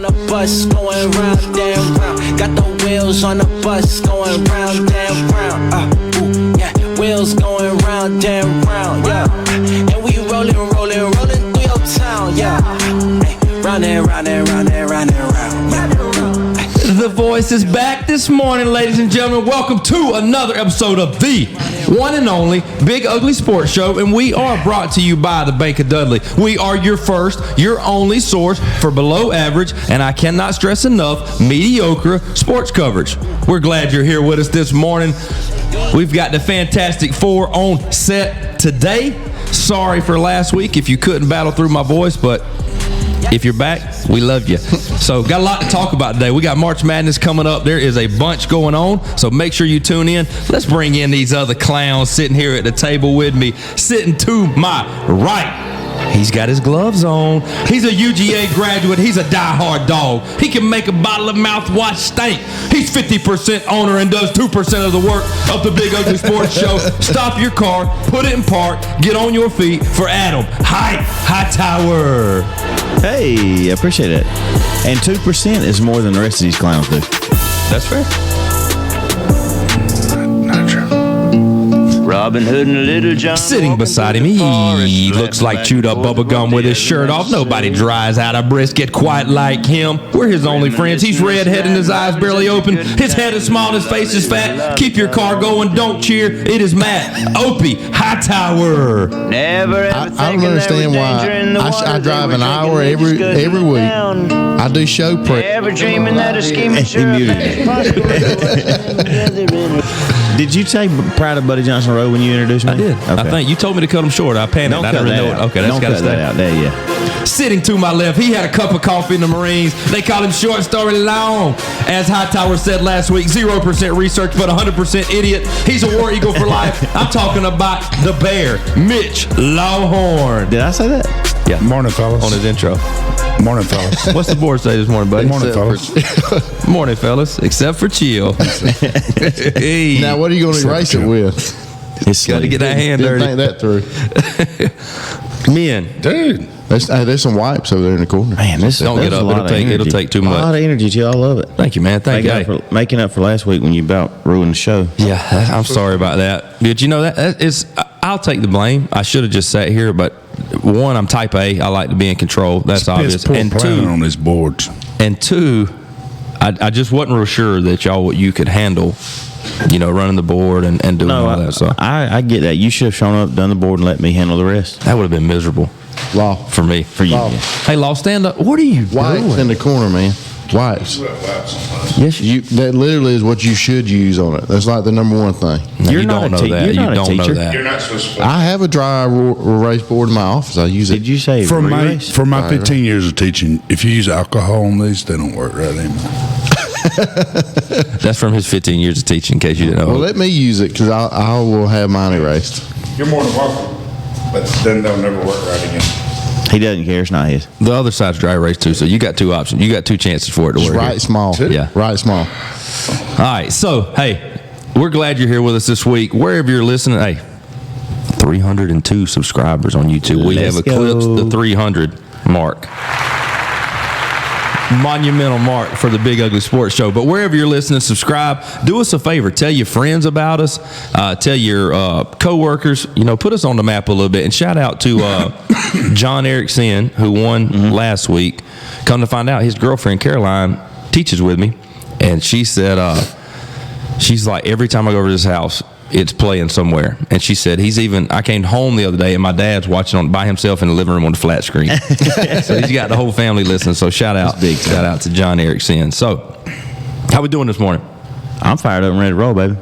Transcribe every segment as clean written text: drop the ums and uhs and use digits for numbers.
the bus going round and round. Got the wheels on the bus going round and round. Yeah, wheels going round and round. Yeah, and we rolling through your town. Yeah, round and round and round and round and round. Yeah. The voice is back this morning, ladies and gentlemen. Welcome to another episode of the one and only Big Ugly Sports Show, and we are brought to you by the Bank of Dudley. We are your first, your only source for below average, and I cannot stress enough, mediocre sports coverage. We're glad you're here with us this morning. We've got the Fantastic Four on set today. Sorry for last week if you couldn't battle through my voice, but if you're back, we love you. So got a lot to talk about today. We got March Madness coming up. There is a bunch going on, so make sure you tune in. Let's bring in these other clowns sitting here at the table with me. Sitting to my right, he's got his gloves on. He's a UGA graduate. He's a diehard dog. He can make a bottle of mouthwash stink. He's 50% owner and does 2% of the work of the Big Ugly Sports Show. Stop your car, put it in park, get on your feet for Adam Hightower. Hey, I appreciate it. And 2% is more than the rest of these clowns do. That's fair. Not true. Robin Hood and Little John. Sitting beside him, he looks like chewed up bubble gum with his shirt off. Nobody dries out a brisket quite like him. We're his only friends. He's redhead and his eyes barely open. His head is small and his face is fat. Keep your car going, don't cheer. It is Matt Opie Hightower. I don't understand why I drive an hour every week. I do show prep. Ever dreaming that a scheming Did you say Proud of Buddy Johnson Road when you introduced me? I did. Okay. I think you told me to cut him short. I panicked. Don't I cut didn't really that know out. it. Okay, that's got to stay out. There, yeah. Sitting to my left, he had a cup of coffee in the Marines. They call him short story long. As Hightower said last week, 0% research, but 100% idiot. He's a War Eagle for life. I'm talking about the Bear, Mitch Lawhorn. Did I say that? Yeah. Morning, fellas. On his intro. Morning, fellas. What's the board say this morning, buddy? Morning, fellas. Morning, fellas. Except for chill. Hey. Now, what are you going to erase it with? It's Got to get that hand Didn't dirty. think that through. Men. Dude. There's some wipes over there in the corner. Man, this Don't get that's up. a lot It'll of take too A lot much. of energy, too. I love it. Thank you, man. Thank you. Making up for last week when you about ruined the show. Yeah, I'm sorry about that. Did you know that is? I'll take the blame. I should have just sat here, but one, I'm type A. I like to be in control. That's obvious. And two, on these boards. And two, I just wasn't real sure that you could handle, running the board and doing all that. So I get that. You should have shown up, done the board, and let me handle the rest. that would have been miserable. Law. For me. For you. Law. Hey, Law, stand up. What are you Wipes doing? in the corner, man. Wipes. Yes, That literally is what you should use on it. That's like the number one thing. No, You're you not don't a know te- that. you're You not a don't know teacher. that. You're not supposed to. I have a dry erase board in my office. I use it. Did you say For my erase? 15 years of teaching, if you use alcohol on these, they don't work right anymore. That's from his 15 years of teaching, in case you didn't know. Well, let me use it because I will have mine erased. You're more than welcome, but then they'll never work right again. He doesn't care. It's not his. The other side's dry erase too, so you got two options. You got two chances for it to Just work. write here. small. Yeah. Write small. All right, so hey, we're glad you're here with us this week. Wherever you're listening, hey, 302 subscribers on YouTube. We Let's have eclipsed go. the 300 mark. Monumental mark for the Big Ugly Sports Show. But wherever you're listening, subscribe. Do us a favor. Tell your friends about us. Tell your coworkers. Put us on the map a little bit. And shout out to John Erickson, who won last week. Come to find out, his girlfriend Caroline teaches with me, and she said she's like, every time I go over to his house, it's playing somewhere. And she said I came home the other day and my dad's watching on by himself in the living room on the flat screen. So he's got the whole family listening. So shout out to John Erickson. So how we doing this morning? I'm fired up and ready to roll, baby.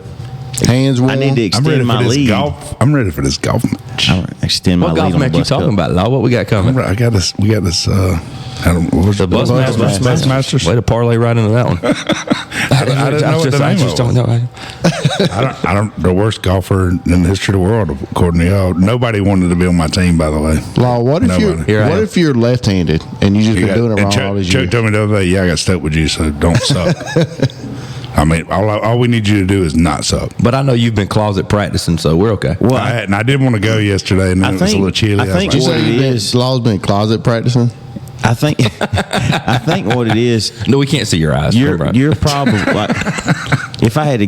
Hands warm. I need to extend my lead. I'm ready for this golf match. I'll extend my What lead golf on the match you bus talking cup. about, Law? What we got coming? We got this. The Buzzmasters. Way to parlay right into that one. I didn't know what the name was. I don't. The worst golfer in the history of the world, according to y'all. Nobody wanted to be on my team, by the way. Law, what if Nobody. if you're left-handed and you just been doing it wrong all these Chuck years? told me the other day, I got stuck with you, so don't suck. I mean, all we need you to do is not suck. But I know you've been closet practicing, so we're okay. Well, I did want to go yesterday, and then it was a little chilly. I think Did you what say it you've is. Law's been closet practicing? I think what it is. No, we can't see your eyes. You're probably like, if I had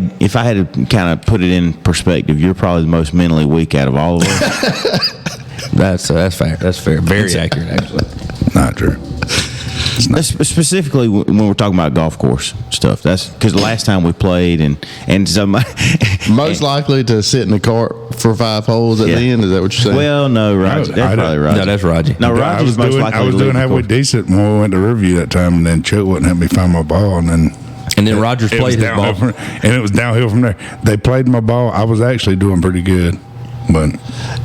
to kind of put it in perspective, you're probably the most mentally weak out of all of us. That's fair. That's fair. Very accurate, actually. Not true. Specifically when we're talking about golf course stuff. That's because the last time we played and somebody most likely to sit in the cart for 5 holes at the end. Is that what you're saying? Well, no, Roger. That's probably Roger. No, that's Roger. No, Roger's most likely. I was doing halfway decent when we went to Riverview that time, and then Chuck wouldn't help me find my ball, and then Rogers played his ball, and it was downhill from there. They played my ball. I was actually doing pretty good. But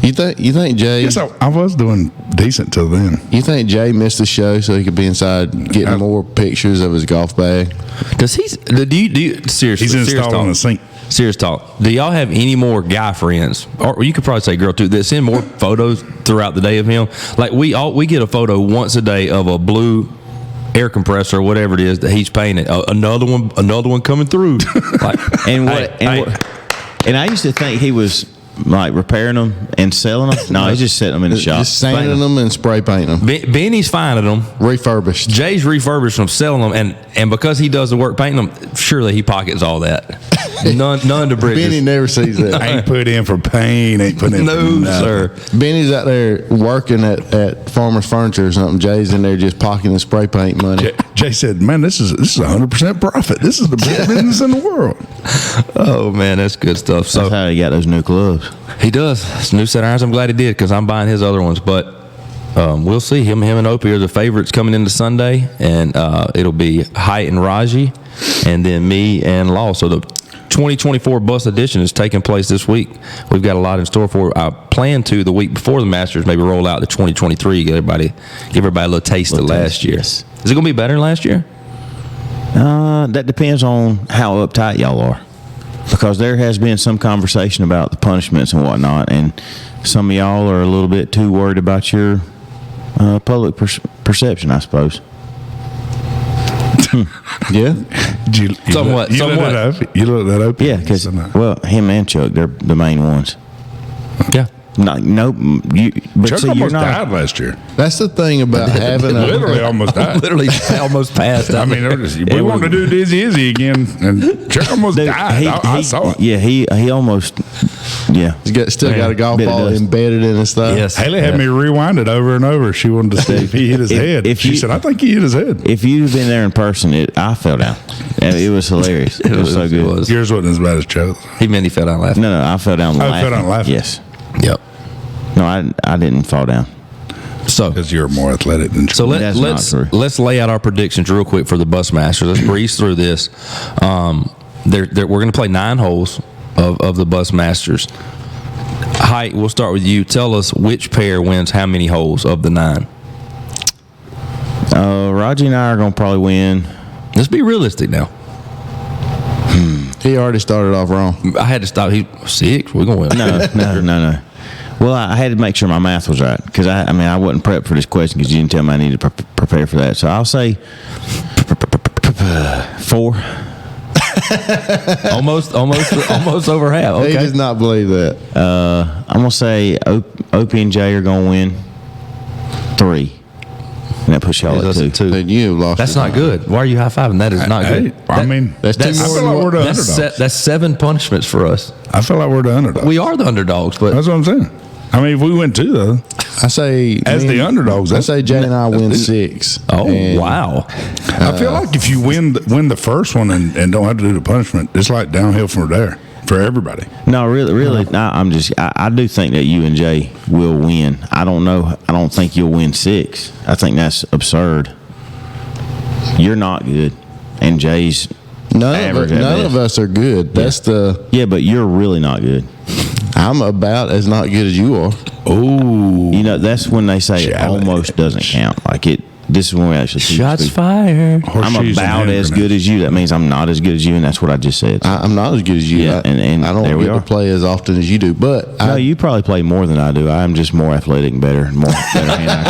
you think Jay? Yes, I was doing decent till then. You think Jay missed the show so he could be inside getting more pictures of his golf bag? Does he? Do you seriously? He's installing a sink. Serious talk. Do y'all have any more guy friends, or you could probably say girl too, that send more photos throughout the day of him? Like we get a photo once a day of a blue air compressor or whatever it is that he's painted. Another one coming through. Like, and I used to think he was like repairing them and selling them. No, he's just setting them in the shop. Just sanding them and spray painting them. Benny's finding them. Refurbished. Jay's refurbished them, selling them, and because he does the work painting them, surely he pockets all that. None to bridges. Benny never sees that. Ain't put in for paint. Ain't put in for nothing. Sir. Benny's out there working at Farmer's Furniture or something. Jay's in there just pocketing the spray paint money. Jay said, "Man, this is 100% profit. This is the best business in the world." Oh man, that's good stuff. So that's how he got those new gloves. He does. It's new set of irons. I'm glad he did because I'm buying his other ones. But we'll see. Him and Opie are the favorites coming into Sunday, and it'll be Height and Raji, and then me and Law. So the 2024 Bus Edition is taking place this week. We've got a lot in store for. I plan to the week before the Masters maybe roll out the 2023. Give everybody a little taste of last year. Yes. Is it going to be better than last year? That depends on how uptight y'all are. Because there has been some conversation about the punishments and whatnot, and some of y'all are a little bit too worried about your public perception, I suppose. Yeah. Somewhat. You looked that up. Yeah, because him and Chuck, they're the main ones. Yeah. Chuck almost died last year. That's the thing about having a Literally almost died. Literally almost passed. I mean, we wanted to do Dizzy Izzy again, and Chuck almost died. I saw it. Yeah, he almost. Yeah, he's still got a golf ball embedded in his thigh. Yes. Haley had me rewind it over and over. She wanted to see if he hit his head. She said, "I think he hit his head." If you've been there in person, I fell down. It was hilarious. It was so good. Yours wasn't as bad as Chuck's. He meant he fell down laughing. No, I fell down laughing. I fell down laughing. Yes. Yep. No, I didn't fall down. So because you're more athletic than Chuck. So let's lay out our predictions real quick for the Bus Masters. Let's breeze through this. We're going to play 9 holes of the Bus Masters. Height, we'll start with you. Tell us which pair wins how many holes of the 9. Roger and I are going to probably win. Let's be realistic now. He already started off wrong. I had to stop. He 6. We're going to win. No. Well, I had to make sure my math was right because I wasn't prepped for this question because you didn't tell me I needed to prepare for that. So I'll say 4. almost over half. Okay. He does not believe that. I'm gonna say Opie and Jay are gonna win 3. And that puts y'all at 2. Then you lost. That's not good. Why are you high fiving? That is not good. I mean, that's 2 more. I feel like we're the underdogs. That's 7 punishments for us. I feel like we're the underdogs. We are the underdogs, but that's what I'm saying. I mean, if we win 2 though, I say the underdogs. I say Jay and I win 6. Oh wow! I feel like if you win the first one and don't have to do the punishment, it's like downhill from there for everybody. No, really. I do think that you and Jay will win. I don't know. I don't think you'll win 6. I think that's absurd. You're not good, and Jay's none of us are good. That's but you're really not good. I'm about as not good as you are. Oh, that's when they say it almost doesn't count. Like it. This is when we actually shots fired. I'm about as good as you. That means I'm not as good as you, and that's what I just said. I'm not as good as you. Yeah, and I don't get to play as often as you do. But no, you probably play more than I do. I'm just more athletic and better hand-eye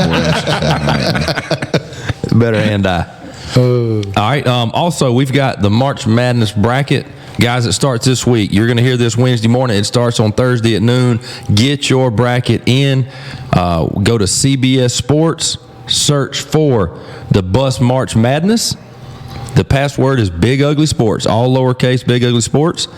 coordination. Better hand-eye. All right. Also, we've got the March Madness bracket. Guys, it starts this week. You're going to hear this Wednesday morning. It starts on Thursday at noon. Get your bracket in. Go to CBS Sports. search for the Bus March Madness. The password is Big Ugly Sports, all lowercase Big Ugly Sports.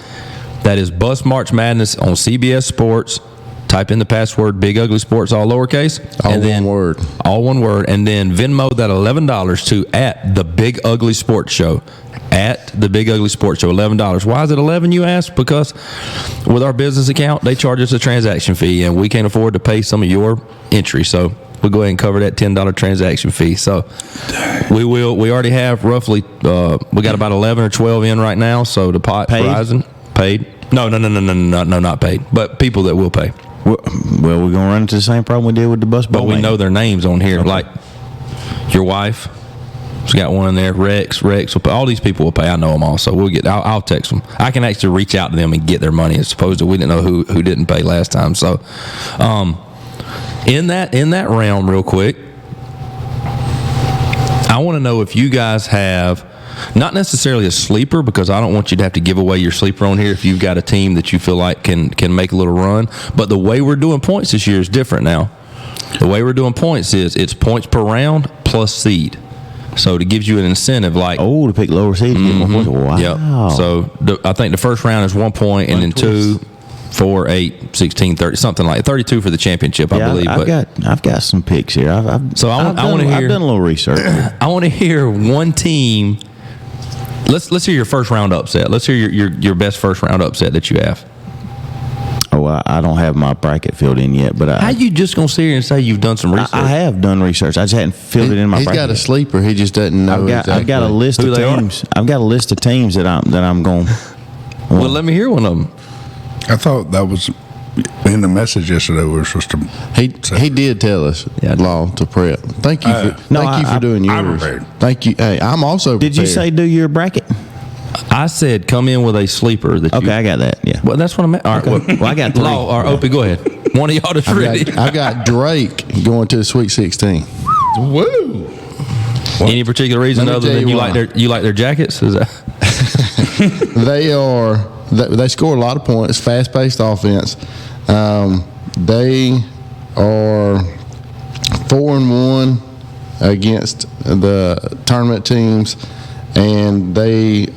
That is Bus March Madness on CBS Sports. Type in the password Big Ugly Sports, all lowercase. All one word. All one word. And then Venmo that $11 to at the Big Ugly Sports Show. At the Big Ugly Sports Show, $11. Why is it 11, you ask? Because with our business account, they charge us a transaction fee, and we can't afford to pay some of your entry. So we'll go ahead and cover that $10 transaction fee. So we already have roughly, we got about 11 or 12 in right now. So the pot Verizon paid. No, not paid. But people that will pay. Well, we're going to run into the same problem we did with the bus. But we know their names on here. Okay. Like your wife. She's got one in there. Rex will pay. All these people will pay. I know them all, so we'll get. I'll text them. I can actually reach out to them and get their money, as opposed to we didn't know who didn't pay last time. So, in that realm, real quick, I want to know if you guys have not necessarily a sleeper, because I don't want you to have to give away your sleeper on here if you've got a team that you feel like can make a little run. But the way we're doing points this year is different now. The way we're doing points is it's points per round plus seed. So it gives you an incentive, like to pick lower seeds. Wow. Yep. So I think the first round is 1 point, and then 2, 4, 8, 16, 30, something like 32 for the championship, I believe. I've got some picks here. I want to hear. I've done a little research. I want to hear one team. Let's hear your first round upset. Let's hear your best first round upset that you have. Oh, I don't have my bracket filled in yet, but how you just gonna sit here and say you've done some research? I have done research. I just hadn't filled it in my bracket. He's got a sleeper. He just doesn't know. I've got a list of teams. I've got a list of teams that I'm going. Well, let me hear one of them. I thought that was in the message yesterday. We were supposed to. He did tell us, Law, to prep. Thank you for doing yours. I'm prepared. Thank you. Hey, I'm also prepared. Did you say do your bracket? I said come in with a sleeper. I got that. Yeah. Well, that's what I'm at. All right. Well, I got 3. Law or Opie, go ahead. One of y'all is ready. I got Drake going to the Sweet 16. Woo! Any particular reason other than you like their jackets? Is that? They score a lot of points. Fast-paced offense. They are 4-1 against the tournament teams, and they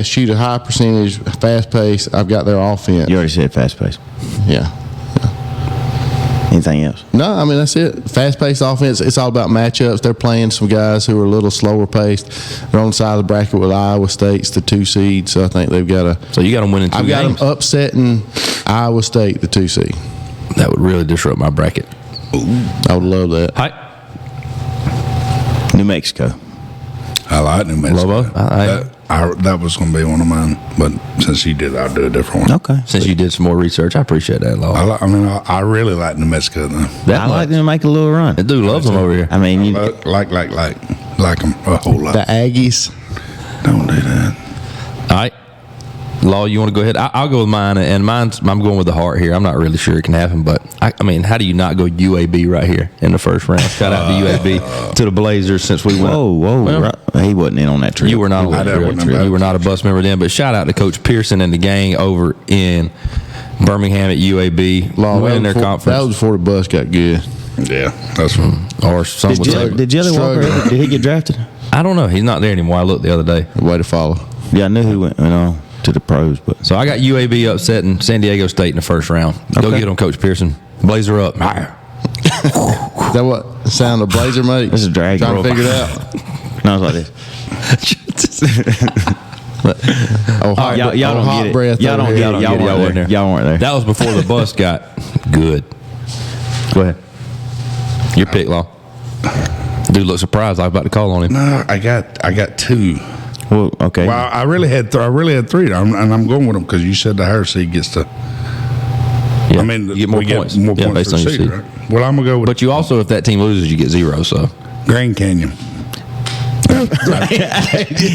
shoot a high percentage, fast pace. I've got their offense. You already said fast pace. Yeah. Anything else? No, I mean, that's it. Fast paced offense. It's all about matchups. They're playing some guys who are a little slower paced. They're on the side of the bracket with Iowa State's the 2 seed, so I think they've got a. So you got them winning 2 games? I've got them upsetting Iowa State, the 2 seed. That would really disrupt my bracket. I would love that. Hi. New Mexico. I like New Mexico. Lobo? That was going to be one of mine, but since you did, I'll do a different one. Okay. Since you did some more research, I appreciate that, Lobo. I really like New Mexico, though. I like them to make a little run. The dude loves them over here. I mean, like them a whole lot. The Aggies. Don't do that. All right. Law, you want to go ahead? I'll go with mine, and I'm going with the heart here. I'm not really sure it can happen, but I mean, how do you not go UAB right here in the first round? Shout out to UAB, to the Blazers, since we went. Whoa. Well, he wasn't in on that trip. You were not on that trip. You were not a bus member then, but shout out to Coach Pearson and the gang over in Birmingham at UAB. Winning their conference. That was before the bus got good. Yeah, that's one. Or something. Did Jelly Walker, did he get drafted? I don't know. He's not there anymore. I looked the other day. Way to follow. Yeah, I knew he went to the pros, but so I got UAB upsetting San Diego State in the first round. Go get them, Coach Pearson. Blazer up. Is that what sound of Blazer, mate? This is drag. Trying to figure it out. No, it's like this. Y'all don't get it. Breath y'all don't get it. Y'all weren't there. Y'all weren't there. That was before the bus got good. Go ahead. Your pick, Law. Dude looked surprised. I was about to call on him. No, I got 2. Well, okay. Well, I really had 3, and I'm going with them because you said the higher seed gets to. Yeah, I mean, you get more points. More points based on your seed. Right? Well, I'm gonna go with. But you also, if that team loses, you get 0. So Grand Canyon.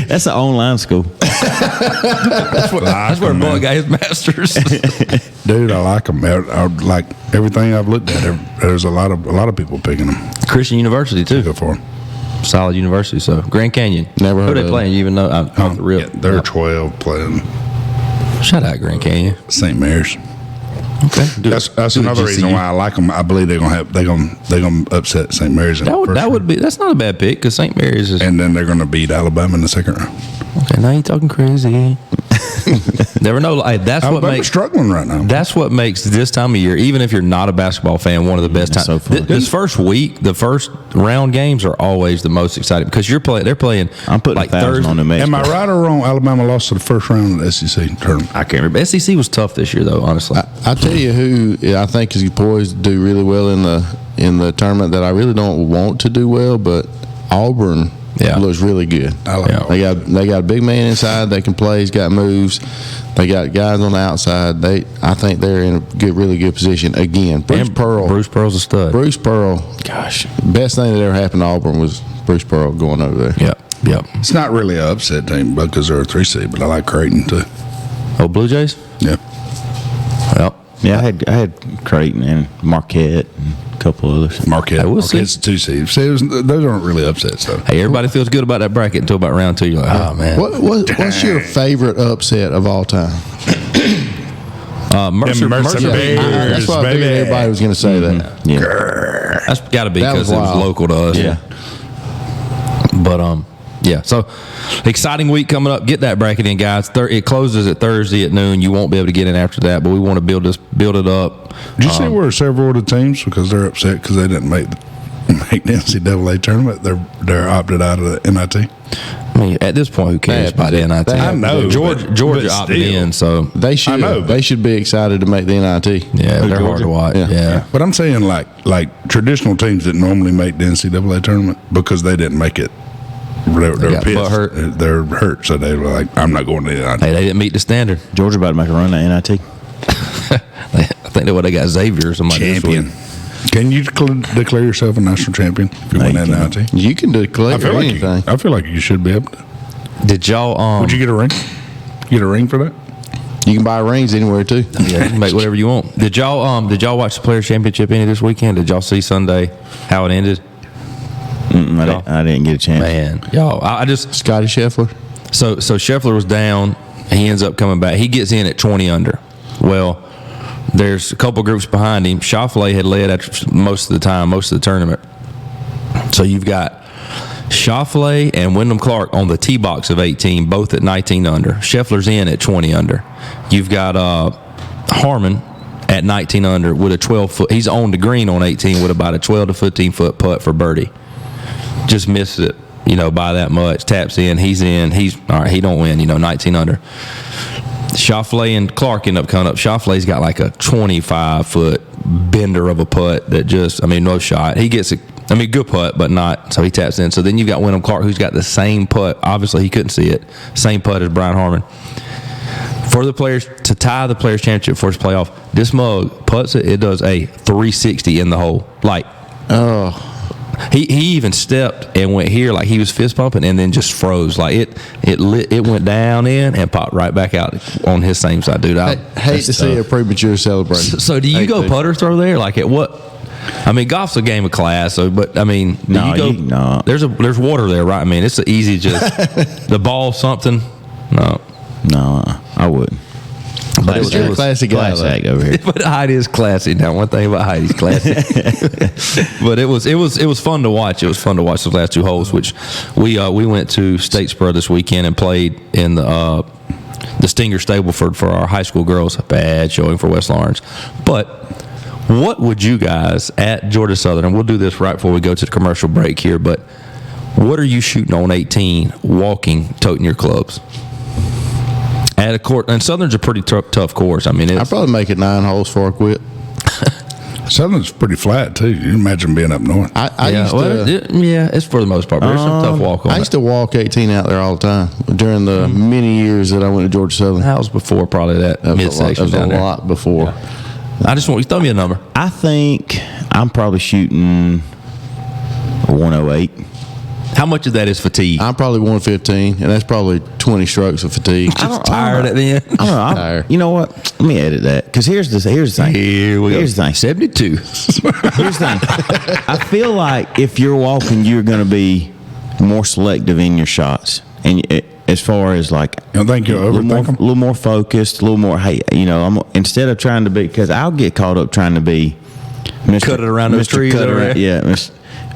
That's an online school. that's where Buck got his master's. Dude, I like them. I like everything I've looked at. There's a lot of people picking them. Christian University too. Good for them. Solid university. So Grand Canyon. Never heard Who of they playing? You even know? Yeah, they're 12 playing. Shout out Grand Canyon. St. Mary's. Okay. That's another reason why I like them. I believe they're gonna upset St. Mary's. That's not a bad pick because St. Mary's is. And then they're gonna beat Alabama in the second round. Okay, now you're talking crazy. Never know. That's what makes struggling right now. That's what makes this time of year, even if you're not a basketball fan, one of the best times. So fun. This first week, the first round games are always the most exciting because they're playing. I'm putting like 1,000 Thursday. on them. Am I right or wrong? Alabama lost to the first round of the SEC tournament. I can't remember. SEC was tough this year, though. Honestly, I tell you who I think is poised to do really well in the tournament that I really don't want to do well, but Auburn looks really good. I like Auburn. They got a big man inside. They can play. He's got moves. They got guys on the outside. I think they're in a really good position again. Bruce Pearl's a stud. Bruce Pearl. Gosh, best thing that ever happened to Auburn was Bruce Pearl going over there. Yep. It's not really an upset team because they're a 3 seed, but I like Creighton too. Oh, Blue Jays. Yeah. Well, Yeah, I had Creighton and Marquette and a couple others. Marquette's a 2 seed. See, those aren't really upsets though. Hey, everybody feels good about that bracket until about round 2. You're like, oh man. What's your favorite upset of all time? Mercer Bears, That's why I figured everybody was going to say that. Yeah. That's got to be That because was it was wild. local to us. Yeah. But yeah. So exciting week coming up. Get that bracket in, guys. It closes at Thursday at noon. You won't be able to get in after that, but we want to build it up. Did you see where several of the teams, because they're upset because they didn't make the NCAA tournament, they're opted out of the NIT? I mean, at this point, who cares about the NIT? I know, Georgia opted in, so They should. They should be excited to make the NIT. yeah, they're hard to watch. Yeah. But I'm saying like traditional teams that normally make the NCAA tournament, because they didn't make it, they're got pissed. butt hurt. They're hurt, so they were like, I'm not going to the NIT. Hey, they didn't meet the standard. Georgia about to make a run at NIT. I think they got Xavier or somebody this Champion. week. Can you declare yourself a national champion if you win that NIT? You can declare anything. I feel like you should be able to. Did y'all? Would you get a ring? Get a ring for that? You can buy rings anywhere too. Yeah, you can make whatever you want. Did y'all watch the Players Championship any this weekend? Did y'all see Sunday how it ended? I didn't get a chance. Man, y'all, I just Scotty Scheffler. so Scheffler was down. He ends up coming back. He gets in at 20 under. Well, there's a couple groups behind him. Schauffele had led at most of the tournament. So you've got Schauffele and Wyndham Clark on the tee box of 18, both at 19 under. Scheffler's in at 20 under. You've got Harmon at 19 under with a 12-foot. He's on the green on 18 with about a 12 to 15-foot putt for birdie. Just misses it, by that much. Taps in. He's in. He's all right. He don't win. 19 under. Schauffele and Clark end up coming up. Schauffele's got like a 25-foot bender of a putt that no shot. He gets a good putt, but not. So he taps in. So then you've got Wyndham Clark, who's got the same putt. Obviously, he couldn't see it. Same putt as Brian Harmon. For the players to tie the Players Championship for his playoff, this mug putts it. It does a 360 in the hole. He even stepped and went here like he was fist pumping, and then just froze. Like it went down in and popped right back out on his same side, dude. I hate to see a premature celebration. So do you go putter throw there? Like at what? I mean, golf's a game of class. So, but I mean, No. There's water there, right? I mean, it's easy just the ball something. No, I wouldn't. but It's a classy guy. Class act over here. But Heidi is classy. Now, one thing about Heidi's classy. But it was fun to watch. It was fun to watch those last 2 holes, which we went to Statesboro this weekend and played in the Stinger Stableford for our high school girls. Bad showing for West Lawrence. But what would you guys at Georgia Southern, and we'll do this right before we go to the commercial break here, but what are you shooting on 18 walking, toting your clubs? At a court, and Southern's a pretty tough course. I mean, I'd probably make it 9 holes before I quit. Southern's pretty flat too. You imagine being up north. I used to. It's for the most part. But there's some tough walk on I used to walk 18 out there all the time during the many years that I went to Georgia Southern. That was before probably that midsection That down was a there. lot before. I just want you to throw me a number. I think I'm probably shooting 108. How much of that is fatigue? I'm probably 115, and that's probably 20 strokes of fatigue. Just tired at the end. I don't know. Tired. You know what? Let me edit that because here's the thing. Here we go. Here's the thing. 72. Here's the thing. I feel like if you're walking, you're going to be more selective in your shots, and as far as like You don't think you'll a overthink 'em? little more focused, a little more. Hey, instead of trying to be, because I'll get caught up trying to be Mr. Cut it around those Mr. trees Cut over around- there.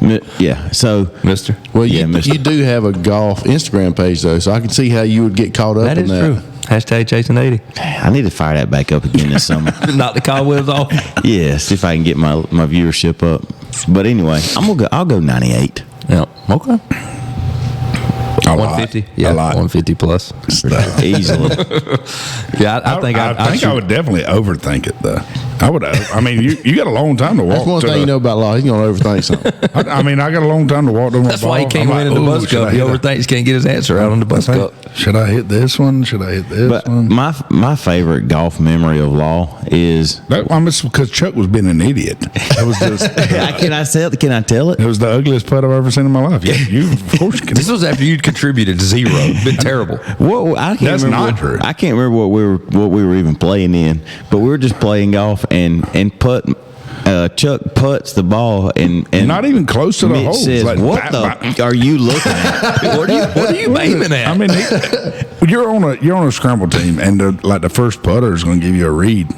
Yeah, yeah. So Mister. Well, Yeah, Mr. you do have a golf Instagram page though, so I can see how you would get caught up That in is that. true. Hashtag chasing 80. I need to fire that back up again this summer. Knock the cobwebs off. Yeah, see if I can get my viewership up. But anyway, I'll go 98. Yeah. Okay. A lot. 150. Yeah. A lot. 150 plus. Easily. Yeah, I think I would definitely overthink it though. I would. I mean, you got a long time to walk. That's one to thing the- you know about law. He's going to overthink something. I mean, I got a long time to walk to my That's why he ball. can't I'm win in like, the Bus "Ooh, should Cup. I He hit a- overthinks, can't get his answer out on the Bus Cup. Should I hit this one? Should I hit this But one? my favorite golf memory of Law is. It's because Chuck was being an idiot. It was just. Can I say it? Can I tell it? It was the ugliest putt I've ever seen in my life. Yeah, you of course can. This was after you'd contributed 0. Been terrible. What I can't That's remember. not true. I can't remember what we were even playing in, but we were just playing golf and putt. Chuck putts the ball and Not even close to the Mitch hole. says, Like, "What the are you looking at?" What are you aiming at? I mean, you're on a scramble team, and the first putter is going to give you a read.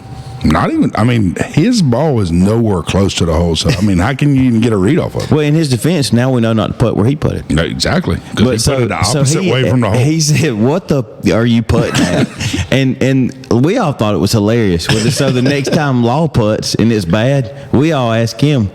Not even. I mean, his ball is nowhere close to the hole. So I mean, how can you even get a read off of it? Well, in his defense, now we know not to putt where he put it. No, exactly. Because he put it the opposite way from the hole. He said, "What the are you putting at?" and we all thought it was hilarious. So the next time Law putts and it's bad, we all ask him,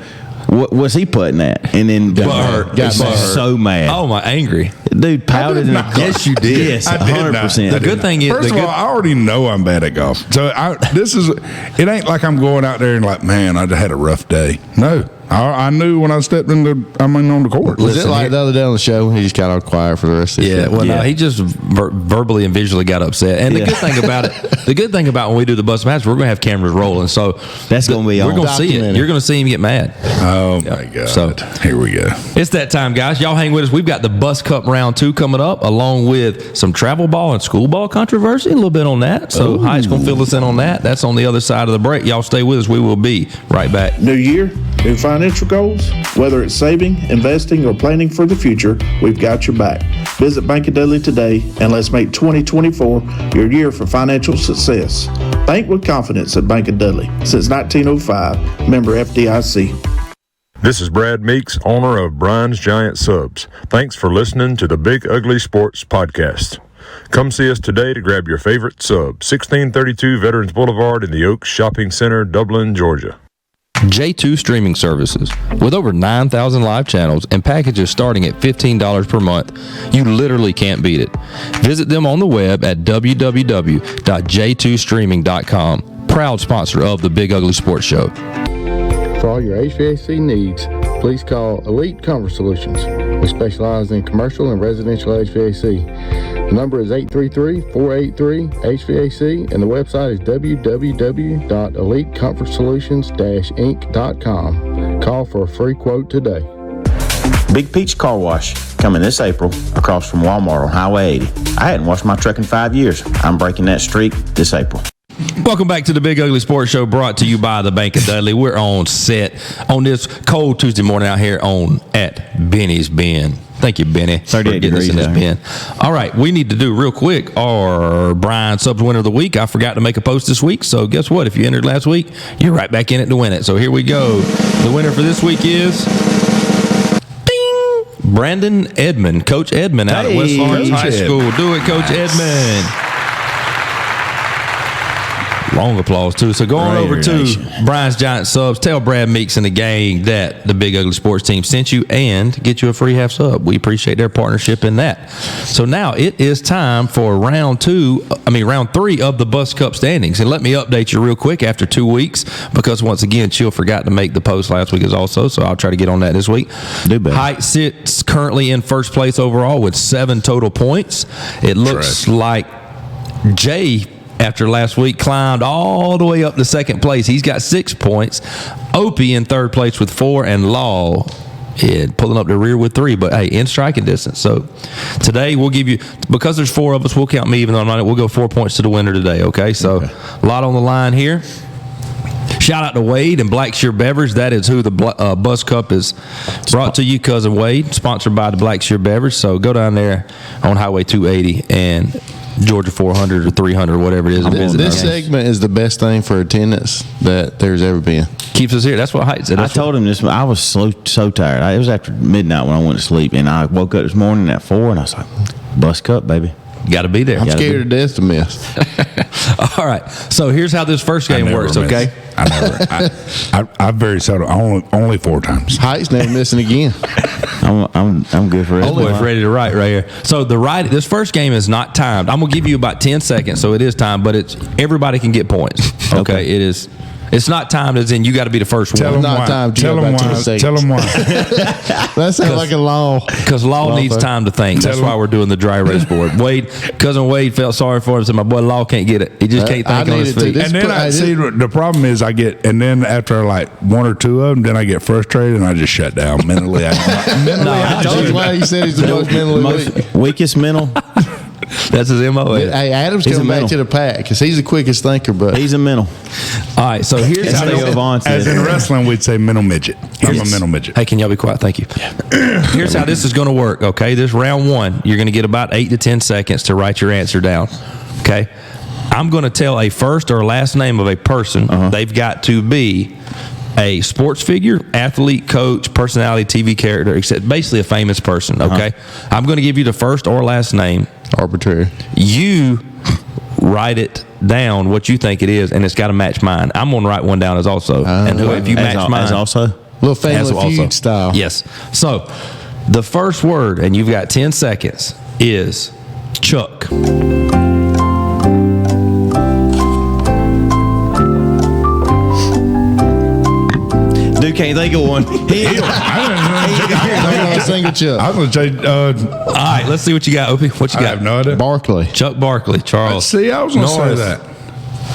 "What's he putting at?" And then got so mad. Oh, my angry. Dude pouted in the car. Yes, you did. Yes, I did not. 100%. The good thing is, First of all, I already know I'm bad at golf. So it ain't like I'm going out there and like, man, I just had a rough day. No. I knew when I stepped on the court. Was it like the other day on the show? He just got all quiet for the rest of the Yeah, show. well, no, he just verbally and visually got upset. And the good thing about when we do the bus match, we're going to have cameras rolling. So That's gonna be we're on. going to see it. Documented. You're going to see him get mad. Oh my God. So- here we go. It's that time, guys. Y'all hang with us. We've got the Bus Cup round 2 coming up, along with some travel ball and school ball controversy. A little bit on that. So Heights going to fill us in on that. That's on the other side of the break. Y'all stay with us. We will be right back. New year, new financial goals? Whether it's saving, investing, or planning for the future, we've got your back. Visit Bank of Dudley today and let's make 2024 your year for financial success. Bank with confidence at Bank of Dudley. Since 1905, member FDIC. This is Brad Meeks, owner of Brian's Giant Subs. Thanks for listening to the Big Ugly Sports Podcast. Come see us today to grab your favorite sub, 1632 Veterans Boulevard in the Oaks Shopping Center, Dublin, Georgia. J2 streaming services. With over 9,000 live channels and packages starting at $15 per month, you literally can't beat it. Visit them on the web at www.j2streaming.com. Proud sponsor of the Big Ugly Sports Show. For all your HVAC needs, please call Elite Comfort Solutions. We specialize in commercial and residential HVAC. The number is 833-483-HVAC and the website is www.elitecomfortsolutions-inc.com. Call for a free quote today. Big Peach Car Wash coming this April across from Walmart on Highway 80. I hadn't washed my truck in 5 years. I'm breaking that streak this April. Welcome back to the Big Ugly Sports Show, brought to you by the Bank of Dudley. We're on set on this cold Tuesday morning out here at Benny's Bend. Thank you, Benny, for 38 getting us in this degrees bin. All right, we need to do real quick our Brian Subs Winner of the Week. I forgot to make a post this week, so guess what? If you entered last week, you're right back in it to win it. So here we go. The winner for this week is Brandon Edmond, Coach Edmond out at West Lawrence High School. Do it, Coach Edmond. Long applause, too. So going over to Brian's Giant Subs, tell Brad Meeks and the gang that the Big Ugly Sports team sent you and get you a free half sub. We appreciate their partnership in that. So now it is time for round 3 of the Bus Cup standings. And let me update you real quick after 2 weeks, because once again, Chill forgot to make the post last week also, so I'll try to get on that this week. Height sits currently in first place overall with 7 total points. It looks like Jay, after last week, climbed all the way up to second place. He's got 6 points. Opie in third place with 4, and Law pulling up the rear with 3. But hey, in striking distance. So today we'll give you, because there's 4 of us, we'll count me even though I'm not. We'll go 4 points to the winner today. Okay, so a lot on the line here. Shout out to Wade and Blackshear Beverage. That is who the Bus Cup is brought to you, Cousin Wade, sponsored by the Blackshear Beverage. So go down there on Highway 280 and Georgia 400 or 300, whatever it is. This segment is the best thing for attendance that there's ever been. Keeps us here. That's what Height said. I told him this. I was so tired. It was after midnight when I went to sleep, and I woke up this morning at 4, and I was like, "Bus Cup, baby." Got to be there. I'm scared to death to miss. All right. So here's how this first game works. miss. Okay. I very seldom. Only 4 times. Height's never missing again. I'm good for it. Boy's ready to write right here. So this first game is not timed. I'm gonna give you about 10 seconds, so it is timed, but it's everybody can get points. Okay. It is. It's not timed as in you got to be the first Tell one. them Not why. time to Tell go them back to the why. seconds. Tell them why. That sounds like a law. Because Law needs time to think. That's Tell why him. we're doing the dry erase board. Cousin Wade felt sorry for him. Said, "My boy Law can't get it. He just can't I think on his needed to. feet." This- And then I I see the problem is and then after like 1 or 2 of them, then I get frustrated and I just shut down mentally. I told you why he said he's the most mentally weak. Weakest mental. That's his MO. Hey, Adam's He's coming a back mental. to the pack because he's the quickest thinker. But He's a mental. All right. So here's how Theo this. Vaughn As in said. wrestling, we'd say mental midget. I'm a mental midget. Hey, can y'all be quiet? Thank you. Here's how this is going to work. Okay, this round 1, you're going to get about 8 to 10 seconds to write your answer down. Okay, I'm going to tell a first or last name of a person. They've got to be a sports figure, athlete, coach, personality, TV character, except basically a famous person. Okay, I'm going to give you the first or last name. arbitrary. You write it down what you think it is, and it's got to match mine. I'm going to write one down as also, and if you match mine, As also. Little as family also. feud style. Yes. So the first word, and you've got 10 seconds, is Chuck. Dude can't think of one. Not a single Chuck. I was going to say, All right, let's see what you got, Opie. What you I got? have no idea. Barkley. Chuck Barkley, Charles. See, I was going to say Norris. that.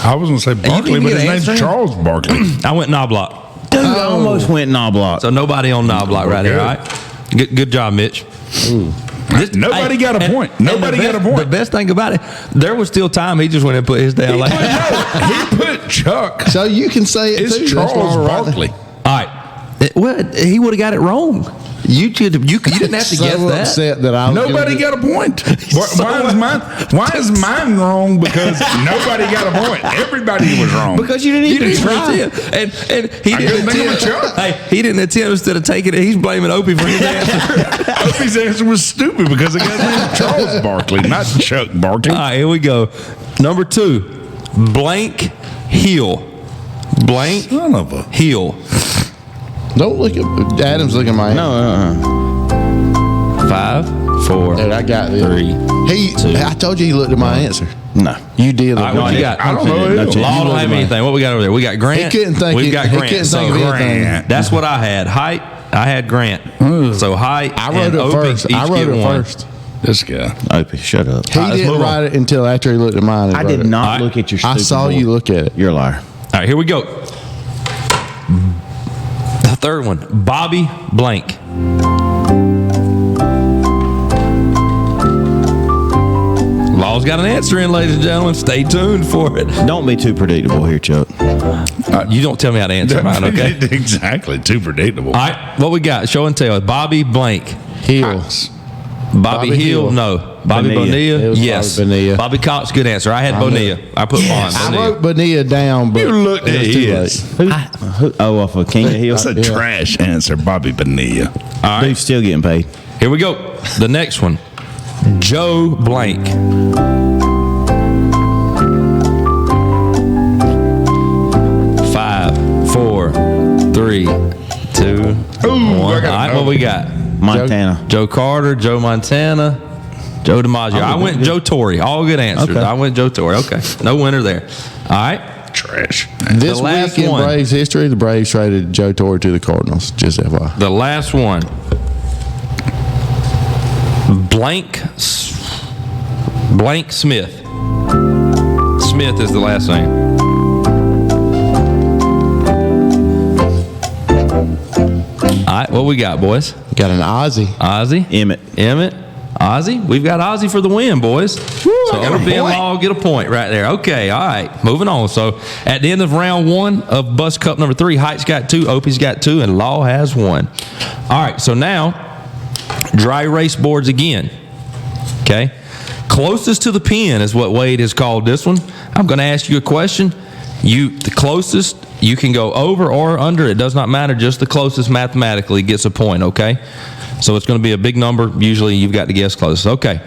I was going to say Barkley, didn't but get his an name's answer? Charles Barkley. I went Knobloch. Dude, I almost went Knobloch. So nobody on Knobloch right here, good. all right? Good job, Mitch. Nobody got a point. Nobody got a point. The best thing about it, there was still time. He just went and put his down. Like, He put Chuck. So you can say it It's too. That's Charles all right. Barkley. all right. He would have got it wrong. You didn't have to So guess that. upset that I was Nobody got a point. Why is mine wrong? Because nobody got a point. Everybody was wrong. Because you didn't even try. And he I didn't couldn't think of a attempt. Chuck. Hey, he didn't attempt. Instead of taking it, he's blaming Opie for his answer. Opie's answer was stupid because the guy's name is Charles Barkley, not Chuck Barkley. All right, here we go. Number 2, Blank Hill. Blank Son of a. Hill. Don't look at Adam's looking at my No, 5, 4, Dude, I got this. 3. I told you he looked at my answer. no. You did. All right, what you got? I don't know. No, either. Chuck. Law don't have anything. What we got over there? We got Grant. He couldn't think We've it- got he Grant. couldn't So think of anything. Grant. that's what I had. Height, I had Grant. So Height I wrote and it Opie first. each I wrote get it one. first. This guy. Opie, shut up. He let's didn't move on. write it until after he looked at mine. and I wrote did it. not All right. look at your I stupid saw board. you look at it. You're a liar. All right, here we go. The third one, Bobby Blank. Law's got an answer in, ladies and gentlemen. Stay tuned for it. Don't be too predictable here, Chuck. You don't tell me how to answer mine, okay? Exactly. Too predictable. All right, what we got? Show and tell. Bobby Blank. Hills. Bobby Hill? Hill. No. Bobby Bonilla. Bonilla? It was Yes. Bobby Bonilla. Bobby Cox, good answer. I had Bonilla. I put Bond. I Bonilla. wrote Bonilla down, but You looked it at was too his. late. Off of King of Hill. That's a trash answer, Bobby Bonilla. All right, Dude's still getting paid. here we go. The next one, Joe Blank. Five, 4, 3, 2, 1. All right, what we got? Montana. Joe Carter, Joe Montana, Joe DiMaggio. I went Joe Torre. All good answers. Okay. I went Joe Torre. Okay, no winner there. All right, Trash. This The last week in one. Braves history, the Braves traded Joe Torre to the Cardinals. Just FYI. the last one. Blank Smith. Smith is the last name. All right, what we got, boys? Got an Ozzy. Ozzy, Emmett. Emmett, Ozzy, we've got Ozzy for the win, boys. So Opie and Law get a point right there. Okay, all right, moving on. So at the end of round 1 of Bus Cup number 3, Height's got 2, Opie's got 2, and Law has 1. All right, so now dry erase boards again. Okay, closest to the pin is what Wade has called this one. I'm going to ask you a question. The closest, you can go over or under. It does not matter. Just the closest mathematically gets a point. Okay. So it's going to be a big number. Usually you've got to guess closest. Okay.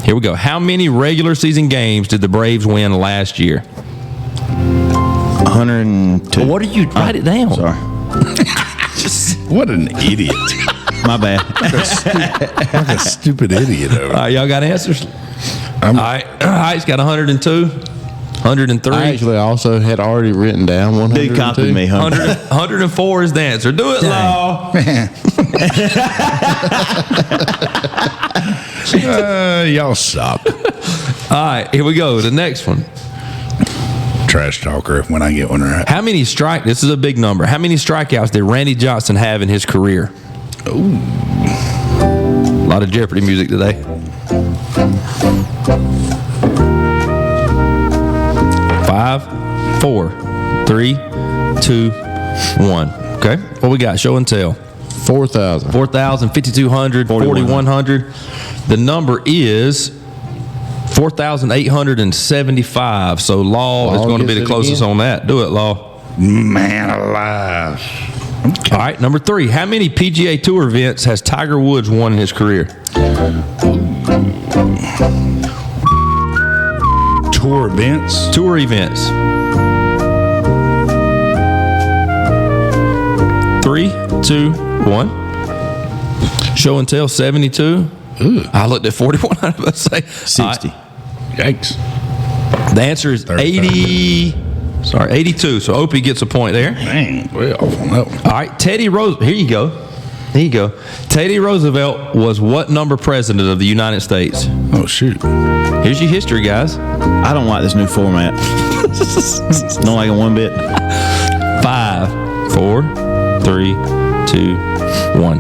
Here we go. How many regular season games did the Braves win last year? 102. What are you? Write it down. Sorry. What an idiot. My bad. Like a stupid idiot over All right, y'all got answers? All right. Height's got 102, 103. I actually also had already written down 102. Dude copied me, 104 is the answer. Do it, Law. Y'all suck. All right, here we go. The next one. Trash talker when I get one right. How many this is a big number. How many strikeouts did Randy Johnson have in his career? Ooh. A lot of Jeopardy music today. 5, 4, 3, 2, 1. Okay, what we got? Show and tell. 4,000. 4,000, 5,200, 4,100. The number is 4,875. So Law is going to be the closest on that. Do it, Law. Man alive. Okay. All right, number 3. How many PGA Tour events has Tiger Woods won in his career? Tour events? Tour events. 3, 2, 1. Show and tell, 72. Ooh. I looked at 41. I was about to say 60. Yikes. The answer is 82. So Opie gets a point there. Dang, way off on that one. All right, Teddy Roosevelt. Here you go. There you go. Teddy Roosevelt was what number president of the United States? Oh, shoot. Here's your history, guys. I don't like this new format. Don't like it one bit. 5, 4, 3, 2, 1.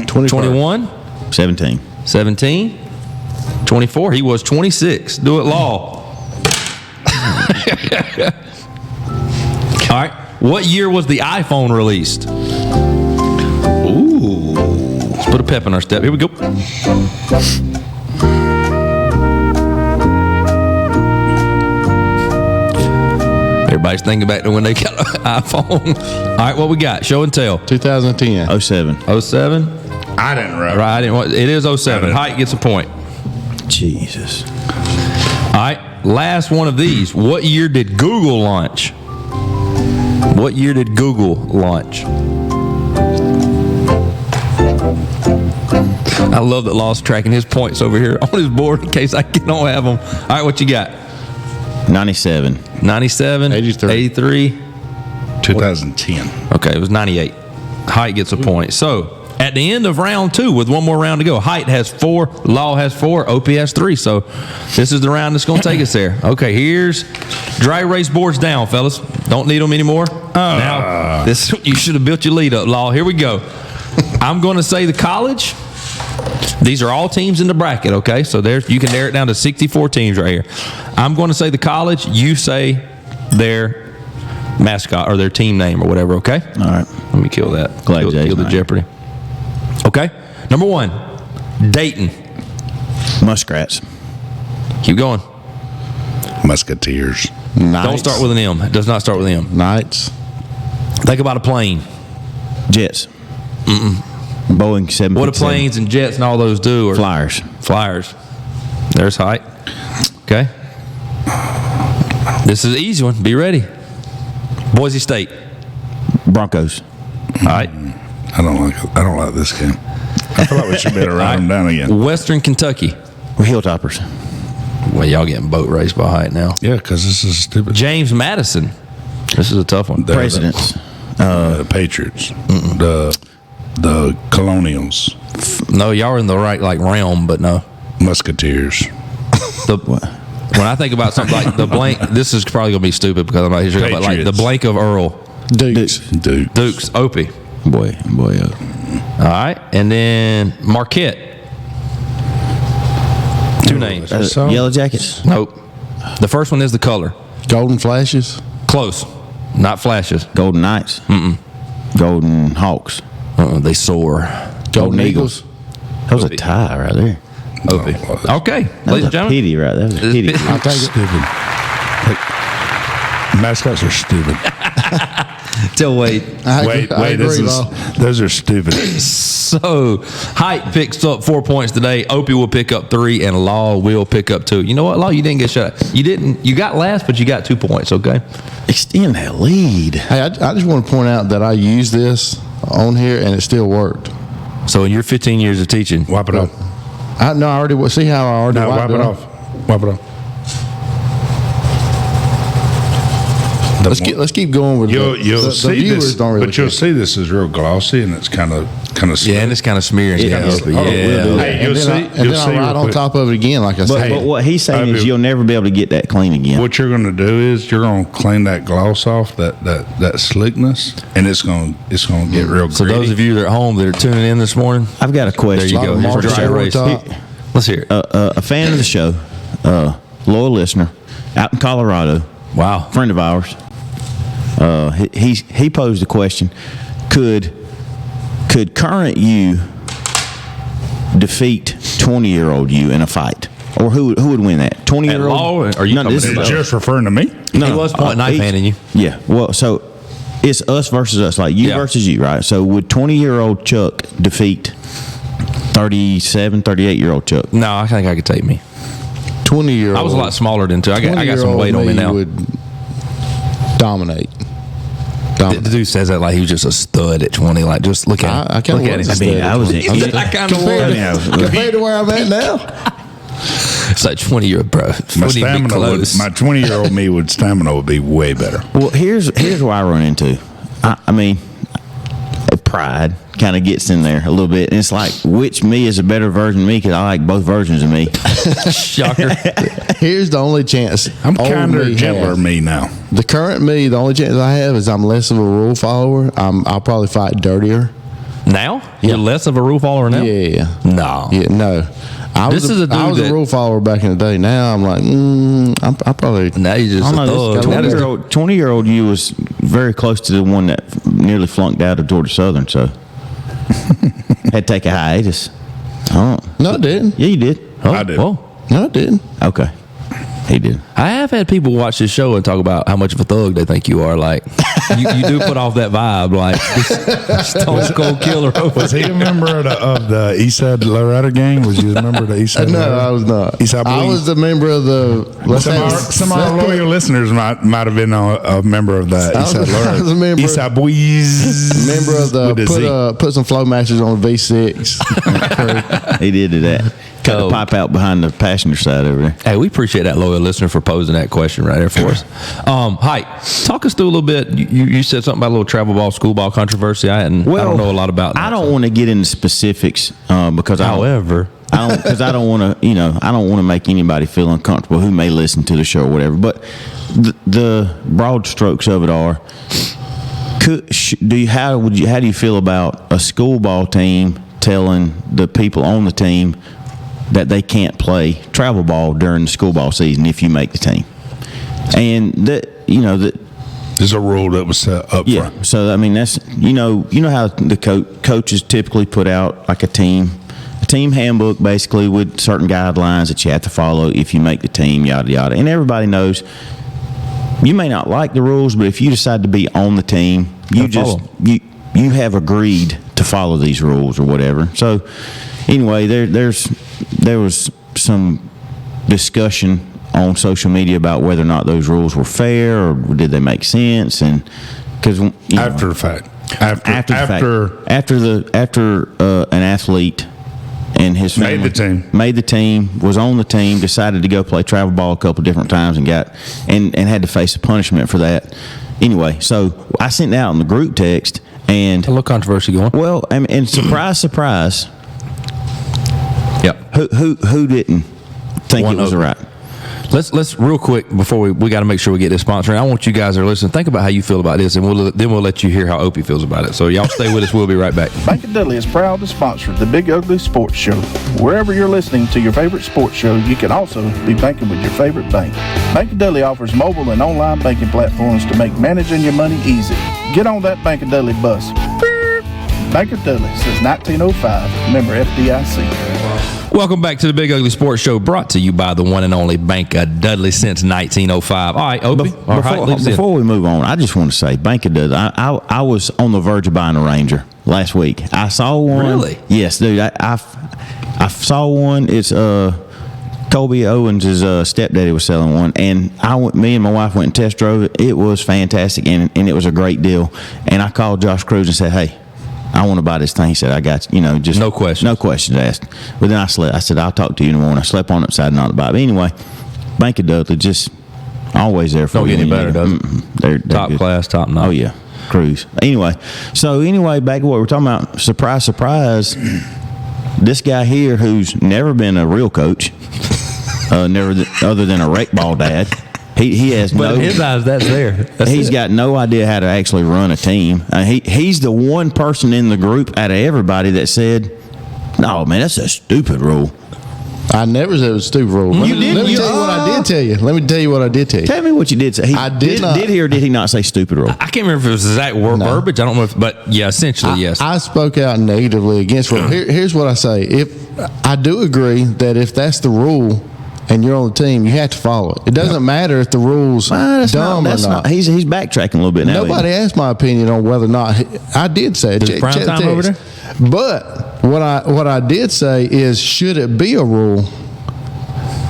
21. 17. 17. 24. He was 26. Do it, Law. All right. What year was the iPhone released? Ooh. Let's put a pep in our step. Here we go. Everybody's thinking back to when they got an iPhone. All right, what we got? Show and tell. 2010. 07. 07? I didn't write. Right. It is 07. Height gets a point. Jesus. All right. Last one of these. What year did Google launch? What year did Google launch? I love that Law's tracking his points over here on his board in case I don't have them. All right, what you got? 97. 97. 83. 83. 2010. Okay, it was 98. Height gets a point. So at the end of round 2, with one more round to go, Height has 4, Law has 4, OP has 3. So this is the round that's going to take us there. Okay, here's dry erase boards down, fellas. Don't need them anymore. Now, you should have built your lead up, Law. Here we go. I'm going to say the college. These are all teams in the bracket, okay? So you can narrow it down to 64 teams right here. I'm going to say the college. You say their mascot or their team name or whatever, okay? All right. Let me kill that. Glad kill the Jeopardy. Okay. Number 1, Dayton. Muskrats. Keep going. Musketeers. Knights. Don't start with an M. It does not start with an M. Knights. Think about a plane. Jets. Boeing 757. What do planes and jets and all those do? Flyers. Flyers. There's Height. Okay. This is an easy one. Be ready. Boise State. Broncos. All right. I don't like this game. I feel like we should better write them down again. Western Kentucky. We're Hilltoppers. Well, y'all getting boat raced by Height now. Yeah, because this is stupid. James Madison. This is a tough one. Presidents. The Patriots. The Colonials. No, y'all are in the right realm, but no. Musketeers. When I think about something like the blank, this is probably going to be stupid because I'm not sure, but like the blank of Earl. Dukes. Dukes. Opie. Boy. All right. And then Marquette. names. Yellow Jackets. Nope. The first one is the color. Golden Flashes. Close. Not Flashes. Golden Knights. Golden Hawks. They soar. Golden Eagles. That was a tie right there. Opie. Okay, That ladies and was a gentlemen. pity right there. That was a pity. I'll take it. Stupid. Mascots are stupid. Tell Wade. Wait, those are stupid. So, Height picks up 4 points today. Opie will pick up 3, and Law will pick up 2. You know what, Law? You didn't get shut. You didn't. You got last, but you got 2 points. Okay. Extend that lead. Hey, I just want to point out that I used this on here and it still worked. So, in your 15 years of teaching, Wipe it off. I already see how I already No, wipe wiped it off. Wipe it off. Let's keep going with You'll the see viewers this, don't really but you'll care. see this is real glossy and it's kind of yeah, and it's kind of smearing. Yeah, Yeah, Opie. yeah. Hey, you'll see. And You'll then see I write real on quick. top of it again, like I But, said. but what he's saying is Opie. you'll never be able to get that clean again. What you're going to do is you're going to clean that gloss off, that slickness, and it's going to get real So gritty. those of you that are at home that are tuning in this morning, I've got a there question. you go. of Here's marbles dry over erase. top. Let's hear it. A fan of the show, loyal listener, out in Colorado, Wow. friend of ours. He posed a question: Could current you defeat 20-year-old you in a fight, or who would win that? 20-year-old? Law, or are you No, this coming is Is it just referring to me? He was pointing knife he's- handing you. Yeah. Well, so it's us versus us, like you Yeah. versus you, right? So would 20-year-old Chuck defeat 37, 38-year-old Chuck? No, I think I could take me. 20-year-old. I was a lot smaller than 2. I got some 20-year-old weight on me now. Would dominate. The dude says that like he was just a stud at 20. Like, just look at him. I kinda Look at was him. a stud I was. I kind of Compared, was. compared to where I'm at now. It's like 20-year-old, bro. My Wouldn't even be stamina would, close. my 20-year-old me would stamina would be way better. Well, here's where I run into. I mean, pride kind of gets in there a little bit, and it's like, which me is a better version of me? Because I like both versions of me. Shocker. Here's the only chance. I'm old kinder, me gentler has. me now. The current me, the only chance I have is I'm less of a rule follower. I'll probably fight dirtier. Now? You're less of a rule follower now? Yeah. No. Yeah, no. I This was is a dude I was that- a rule follower back in the day. Now I'm like, I probably. Now you're just I a don't know. thug. That is- 20-year-old you was very close to the one that nearly flunked out of Georgia Southern, so had to take a hiatus. Oh, No, it didn't. yeah, you did. Oh, I did. well, No, it didn't. Okay, he did. I have had people watch this show and talk about how much of a thug they think you are. Like, you do put off that vibe, like Stone Cold Killer. Was he a member of the Eastside Lowrider gang? Was you a member of the Eastside? No, Lowrider? I was not. Eastside I Blues? was a member of the. Some of our loyal listeners might have been a member of the I was- Eastside I was a Lowrider. member- Eastside Boys. Member of With a Z. the put some flow matches on V6. He did do that. Cut Oh. the pipe out behind the passenger side over there. Hey, we appreciate that loyal listener for posing that question right there for us. Hi, talk us through a little bit. You said something about a little travel ball, school ball controversy. I don't know a lot about that. I don't want to get into specifics because However, I don't want to, I don't want to make anybody feel uncomfortable who may listen to the show or whatever. But the broad strokes of it are: how do you feel about a school ball team telling the people on the team that they can't play travel ball during the school ball season if you make the team? And There's a rule that was set up yeah. front. So I mean, that's you know how the coaches typically put out like a team handbook, basically with certain guidelines that you have to follow if you make the team, yada yada. And everybody knows you may not like the rules, but if you decide to be on the team, you have agreed to follow these rules or whatever. So anyway, there was some discussion on social media about whether or not those rules were fair or did they make sense, and because After the fact. After an athlete and his family made the team, was on the team, decided to go play travel ball a couple different times and had to face a punishment for that. Anyway, so I sent that out in the group text, and a little controversy going. Well, and surprise. Yep. Who didn't think One it was of- right? Let's real quick before we got to make sure we get this sponsor. I want you guys that are listening, think about how you feel about this, and we'll let you hear how Opie feels about it. So y'all stay with us. We'll be right back. Bank of Dudley is proud to sponsor the Big Ugly Sports Show. Wherever you're listening to your favorite sports show, you can also be banking with your favorite bank. Bank of Dudley offers mobile and online banking platforms to make managing your money easy. Get on that Bank of Dudley bus. Bank of Dudley since 1905. Member FDIC. Welcome back to the Big Ugly Sports Show, brought to you by the one and only Bank of Dudley since 1905. All right, Opie. Before we move on, I just want to say, Bank of Dudley, I was on the verge of buying a Ranger last week. I saw one. Really? Yes, dude. I saw one. It's Colby Owens' stepdaddy was selling one, and me and my wife went and test drove it. It was fantastic, and it was a great deal. And I called Josh Cruz and said, "Hey, I want to buy this thing." He said, "I got you. Just no questions. No questions asked." But then I slept. I said, "I'll talk to you in the morning." I slept on it, decided not to buy it. But anyway, Bank of Dudley just always there for you. Don't get any better, does it? They're top good. Class, top notch. Oh yeah, Cruz. Anyway, back to what we're talking about. Surprise, surprise. This guy here, who's never been a real coach, other than a rec ball dad. He has but in his eyes, that's there. He's got no idea how to actually run a team. He's the one person in the group out of everybody that said, "No, man, that's a stupid rule." I never said it was a stupid rule. Let me tell you what I did tell you. Let me tell you what I did tell you. Tell me what you did say. I did not. Did he or did he not say stupid rule? I can't remember if it was exact verbiage. I don't know but yeah, essentially, yes. I spoke out negatively against rule. Here's what I say. If I do agree that if that's the rule and you're on the team, you have to follow it. It doesn't matter if the rule's dumb or not. He's backtracking a little bit now. Nobody asked my opinion on whether or not I did say it. Is it prime time over there? But what I did say is, should it be a rule?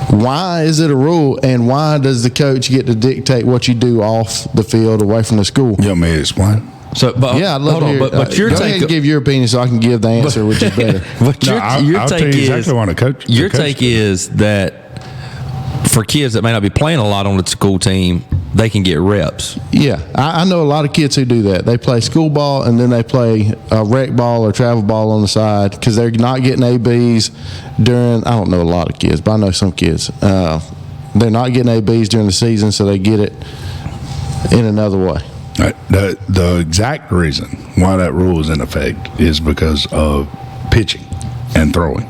Why is it a rule, and why does the coach get to dictate what you do off the field, away from the school? You want me to explain? So, yeah, I'd love hold to hear. On, but your go take, ahead and give your opinion so I can give the answer, which is better. But your I'll take tell you is exactly what a coach. Your take is that for kids that may not be playing a lot on the school team, they can get reps. Yeah, I know a lot of kids who do that. They play school ball and then they play rec ball or travel ball on the side because they're not getting ABs during. I don't know a lot of kids, but I know some kids. They're not getting ABs during the season, so they get it in another way. The exact reason why that rule is in effect is because of pitching and throwing.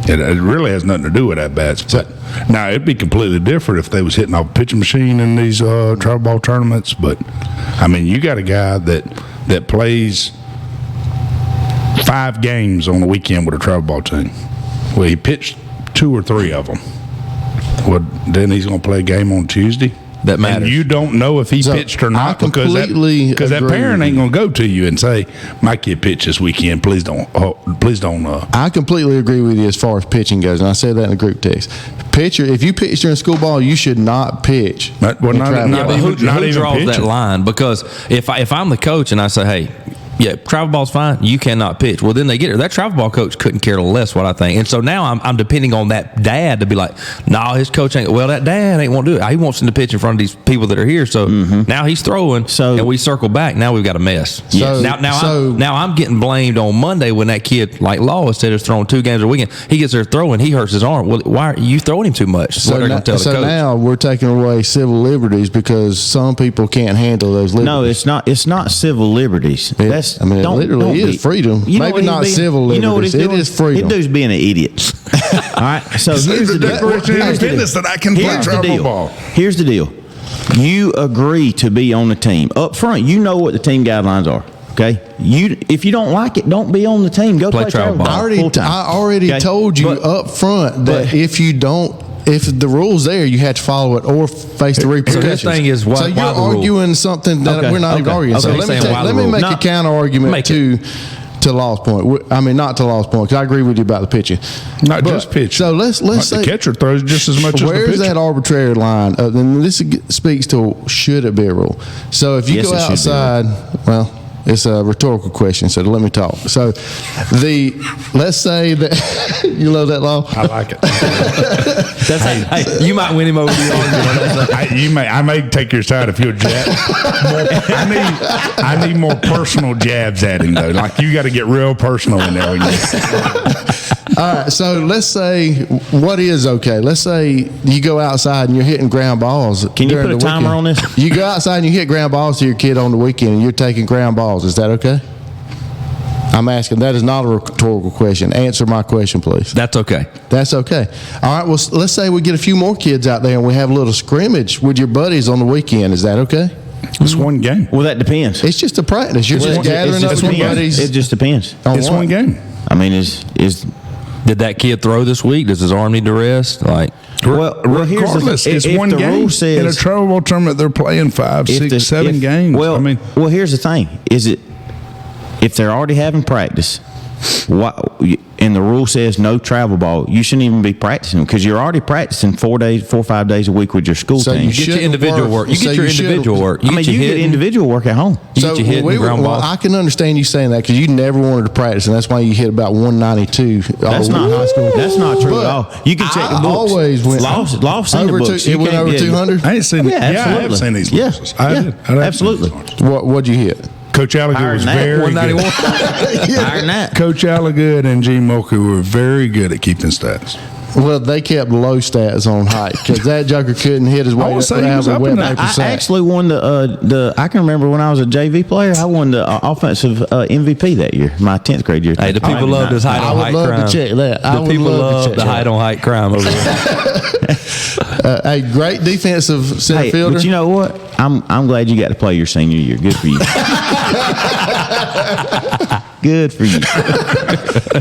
It really has nothing to do with at bats. But now it'd be completely different if they was hitting off a pitching machine in these travel ball tournaments. But I mean, you got a guy that plays 5 games on the weekend with a travel ball team. Well, he pitched 2 or 3 of them. Well, then he's going to play a game on Tuesday. That matters. And you don't know if he pitched or not because that parent ain't going to go to you and say, "My kid pitched this weekend. Please don't." I completely agree with you as far as pitching goes, and I said that in the group text. Pitcher, if you pitch during school ball, you should not pitch. Who draws that line? Because if I'm the coach and I say, "Hey, yeah, travel ball's fine. You cannot pitch." Well, then they get it. That travel ball coach couldn't care less what I think. And so now I'm depending on that dad to be like, "No, his coach ain't." Well, that dad ain't want to do it. He wants him to pitch in front of these people that are here. So now he's throwing. And we circle back. Now we've got a mess. Now I'm getting blamed on Monday when that kid, like Law, instead of throwing 2 games a weekend, he gets there throwing. He hurts his arm. Well, why are you throwing him too much? So now we're taking away civil liberties because some people can't handle those liberties. No, it's not. It's not civil liberties. It literally is freedom. Maybe not civil liberties. You know what he's doing? It is freedom. This dude's being an idiot. All right. So here's the declaration of independence that I can play travel ball. Here's the deal. You agree to be on the team up front. You know what the team guidelines are. Okay. If you don't like it, don't be on the team. Go play travel ball. I already told you up front that if the rule's there, you have to follow it or face the repercussions. So his thing is so you're arguing something that we're not even arguing. So let me make a counter argument to Law's point. I mean, not to Law's point, because I agree with you about the pitching. Not just pitching. So let's say the catcher throws just as much as the pitcher. Where's that arbitrary line? And this speaks to should it be a rule. So if you go outside, well, it's a rhetorical question, so let me talk. So let's say that you love that, Law? I like it. Hey, you might win him over the argument. I may take your side if you'll jab. I need more personal jabs at him though. Like you got to get real personal in there. All right, so let's say what is okay. Let's say you go outside and you're hitting ground balls. Can you during put a the timer weekend. on this? You go outside and you hit ground balls to your kid on the weekend, and you're taking ground balls. Is that okay? I'm asking. That is not a rhetorical question. Answer my question, please. That's okay. That's okay. All right. Well, let's say we get a few more kids out there and we have a little scrimmage with your buddies on the weekend. Is that okay? It's one game. Well, that depends. It's just a practice. You're just gathering up with your buddies. It just depends. on It's what? one game. I mean, is Did that kid throw this week? Does his arm need to rest? Like, well, here's the Regardless, thing. it's If one the game. rule says In a travel ball tournament, they're playing 5, 6, 7 games. Well, I mean, well, here's the thing: is it if they're already having practice, and the rule says no travel ball, you shouldn't even be practicing because you're already practicing 4 or 5 days a week with your school So team. you get your shouldn't individual work. You so get your you shouldn't- individual work. I mean, you get hitting. individual work at home. You get your hitting we ground well, balls. I can understand you saying that because you never wanted to practice, and that's why you hit about 192. That's not high school. That's not true But at all. You can check the I books. always went Law seen the over books. two, You it went can't over get- 200. I ain't seen. Yeah, I have absolutely. seen these Yeah, losses. yeah, absolutely. What'd you hit? Coach Allgood was Higher than that, very 191. good. Higher than that. Coach Allgood and Gene Moka were very good at keeping stats. Well, they kept low stats on height because that joker couldn't hit his way I would say he out was of up the in web that. paper I sack. actually won the. I can remember when I was a JV player, I won the offensive MVP that year, my 10th grade year. Hey, the people love this height I on would height love crime. to check that. I The would people love to love check the that. height on height crime over there. A great defensive center Hey, fielder. but you know what? I'm glad you got to play your senior year. Good for you. Good for you.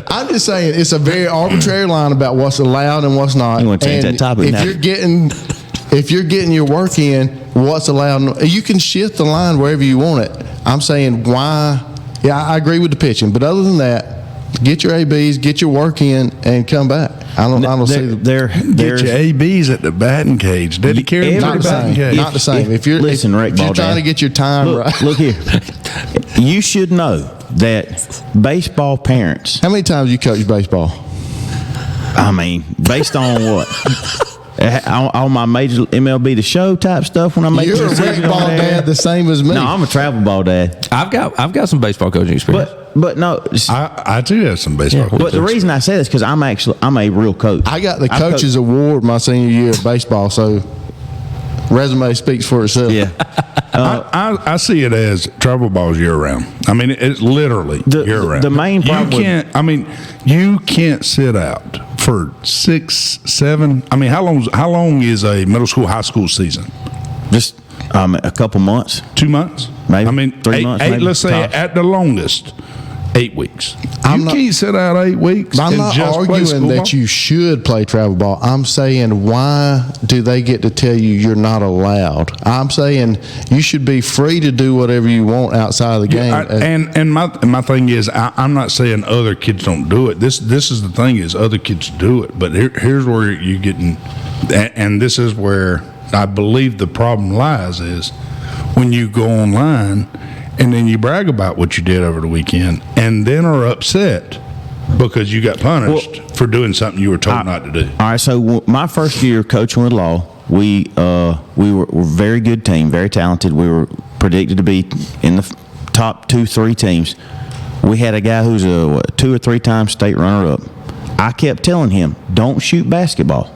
I'm just saying it's a very arbitrary line about what's allowed and what's not. You wanna change And that topic if now. you're getting your work in, what's allowed? You can shift the line wherever you want it. I'm saying why? Yeah, I agree with the pitching, but other than that, get your ABs, get your work in, and come back. I don't see the. Get There's your ABs at the batting cage. Dedicate them to Not the the batting same. cage. Not the same. If you're listen, Rick if you're Ball trying Dad. to get your time look, right. look here. You should know that baseball parents. How many times you coach baseball? I mean, based on what? On my major MLB The Show type stuff when I make You're a decisions rec ball on there. dad, the same as me. No, I'm a travel ball dad. I've got some baseball coaching experience. But no. I too have some baseball. But the reason I say this because I'm a real coach. I got the I coach- coaches award my senior year of baseball, so resume speaks for itself. Yeah. I see it as travel balls year round. I mean, it's literally year round. the main problem you with- can't. I mean, you can't sit out for 6, 7. I mean, how long is a middle school, high school season? Just a couple months. 2 months, Maybe. I mean, 3 eight, months, eight, maybe, let's say tops. at the longest, 8 weeks. I'm You not- can't sit out 8 weeks. I'm and not just play arguing school that ball. you should play travel ball. I'm saying, why do they get to tell you you're not allowed? I'm saying you should be free to do whatever you want outside of the game. And my thing is, I'm not saying other kids don't do it. This is the thing is other kids do it, but here's where you getting, and this is where I believe the problem lies is when you go online and then you brag about what you did over the weekend and then are upset because you got punished for doing something you were told not to do. All right. So my first year coaching with Law, we were a very good team, very talented. We were predicted to be in the top 2-3 teams. We had a guy who's a 2 or 3 time state runner-up. I kept telling him, don't shoot basketball.